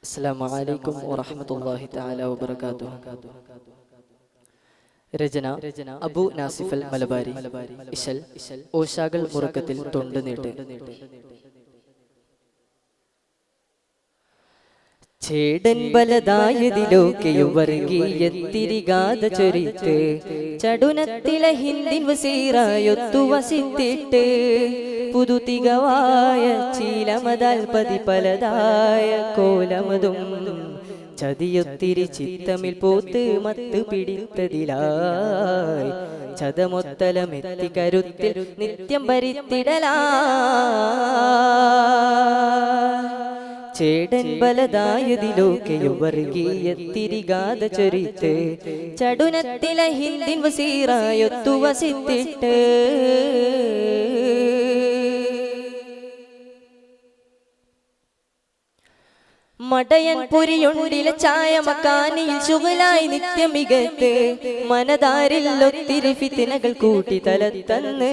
അസ്സലാമു അലൈക്കും വറഹ്മത്തുള്ളാഹി തആല വബറകാതുഹു. രചന അബു നാസിഫൽ മലബാരി. ഇശൽ ഓശാകൾ മുറക്കത്തിൽ തൊണ്ട് നീട്ട്. ചേടൻ ബലദായതിലോക്കെയും വർഗീയത്തിരികാത ചൊരിത്ത് ചടുനത്തിലെ ഹിന്ദിൻ വസീറായൊത്തു വസിത്തിട്ട് പുതുതികവായ ചീലമതാൽ പതിപലതായ കോലമതും ചതിയൊത്തിരി ചിത്തമിൽ പോത്ത് മത്ത് പിടിത്തതിലായി ചതമൊത്തലമെത്തി കരുത്തിൽ നിത്യം ഭരിത്തിടലാ ചേടൻ ബലദായതിലോക്കെയും വർഗീയത്തിരികാത ചൊരിത്ത് ചടുനത്തിലെ ഹിന്ദിൻ വസീറായൊത്തു വസിത്തിട്ട് മടയൻ പുരിയുണ്ടിലെ ചായ മക്കാനിയിൽ ശുഗലായി നിത്യമികത്ത് മനതാരിൽ ഒത്തിരി ഫിത്തിനകൾ കൂട്ടി തലത്തന്ന്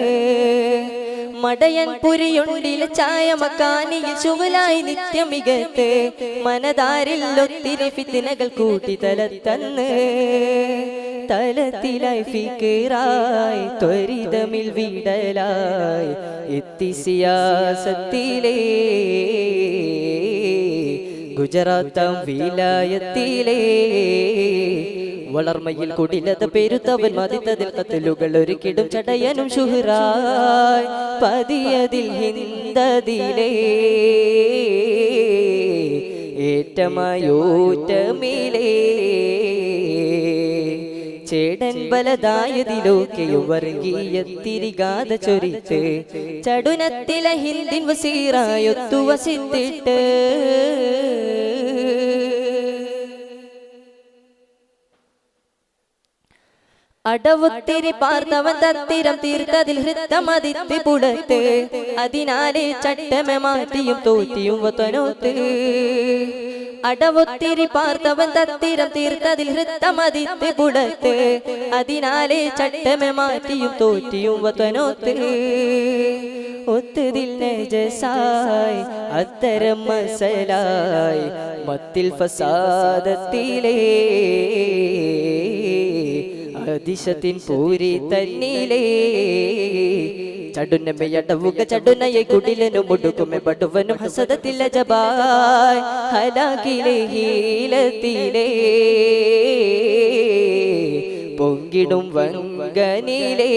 മടയൻ പുരിയുണ്ടിലെ ചായ മക്കാനിയിൽ ശുഗലായി നിത്യമികത്ത് മനതാരിൽ ഒത്തിരി ഫിത്തിനകൾ കൂട്ടി തലത്തന്ന് തലത്തിലായി ഫിക്റായി ത്വരിതമിൽ വിടലായി എത്തി സിയാസത്തിലേ ഗുജറാത്താം വിലായത്തിലേ വളർമയിൽ കുടിലത പെരുത്തവൻ മതിത്തതിൽ കത്തലുകൾ ഒരുക്കിടും ചടയനും ശുഹ്റായ് പതിയതിൽ ഹിന്ദതിലേ ഏറ്റമായോറ്റമിലേ ചേടൻ ബലദായതിലോക്കെയും വർഗീയത്തിരികാത ചൊരിത്ത് ചടുനത്തിലെ ഹിന്ദിൻ വസീറായൊത്തു വസിത്തിട്ട് അടവുത്തിരി പാർത്തവൻ തത്തിരം തീർത്തതിൽ ഹൃത്തമതിത്തി പുടത്ത് അതിനാലെ ചട്ടമെ മാറ്റിയും തോറ്റിയും വത്തനോത്ത് അടവുത്തിരി പാർത്തവൻ തത്തിരം തീർത്തതിൽ ഹൃത്തമതിത്തി പുടത്ത് അതിനാലെ ചട്ടമെ മാറ്റിയും തോറ്റിയും വത്തനോത്ത് ഒത്തതിൽ നജസായി അത്തരം മസലായി മത്തിൽ ഫസാദത്തിലേ അതിശത്തിൻ പൂരി തന്നിലേ ചടുനമയടവുക ചടുനയെ കുടിലനും മുടുക്കുമെ ബടുവനും ഹസദത്തിലെ ജബായ് ഹലാകിലെ ഹീലത്തിലേ പൊങ്കിടും വങ്കനിലേ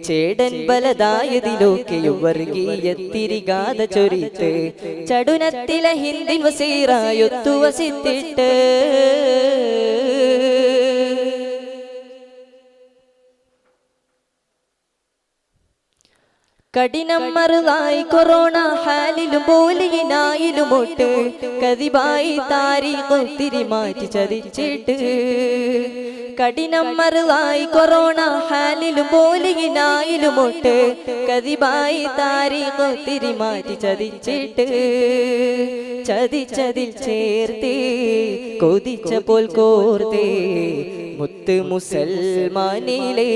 ചേടൻ ബലദായതിലോക്കെയും വർഗീയത്തിരികാത ചൊരിത്ത് ചടുനത്തിലെ ഹിന്ദിൻ വസീറായൊത്തു വസിത്തിട്ട് കഠിനം മറുതായി കൊറോണ ഹാലിലും പോലിയിനായിലുമൊട്ട് കതിബായി താരീഖൊത്തിരി മാറ്റി ചതിച്ചിട്ട് കഠിനം മറുതായി കൊറോണ ഹാലിലും പോലിയിനായിലുമൊട്ട് കതിബായി താരീഖൊത്തിരി മാറ്റി ചതിച്ചിട്ട് ചതിച്ചതിൽ ചേർത്തേ കൊതിച്ച പോൽ കോർത്തേ മുത്ത് മുസൽമാനിലേ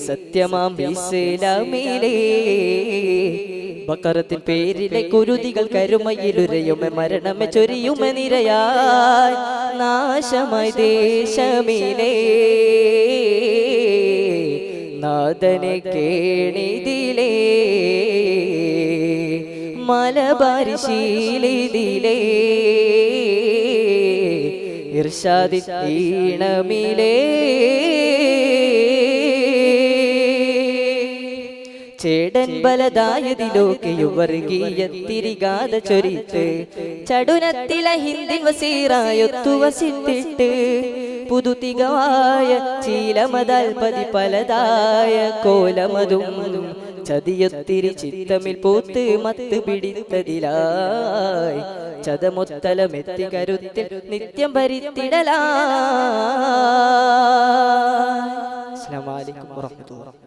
സത്യമാം ഇസ്ലാമിലേ ബക്കറത്തിൻ പേരിലെ കുരുതികൾ കരുമയിലുരയുമെ മരണമെ ചൊരിയുമെ നിരയായി നാശമായി ദേശമിലേ നാദനെ കേണിതിലേ മലബാരി ശീലിതിലേ ഇർഷാദി ഈണമിലേ ചേടൻ ബലദായതിലോക്കെയും വർഗീയത്തിരികാത ചൊരിത്ത് ചടുനത്തിലെ ഹിന്ദിൻ വസീറായൊത്തു വസിത്തിട്ട് പുതുതികവായ ചീലമതാൽ പതിപലതായ കോലമതും ചതിയൊത്തിരി ചിത്തമിൽ പോത്ത് മത്ത് പിടിത്തതിലായി ചതമൊത്തലമെത്തി കരുത്തിൽ നിത്യം ഭരിത്തിടലാ. അസ്സലാമു അലൈക്കും വറഹ്മത്തുള്ളാഹി.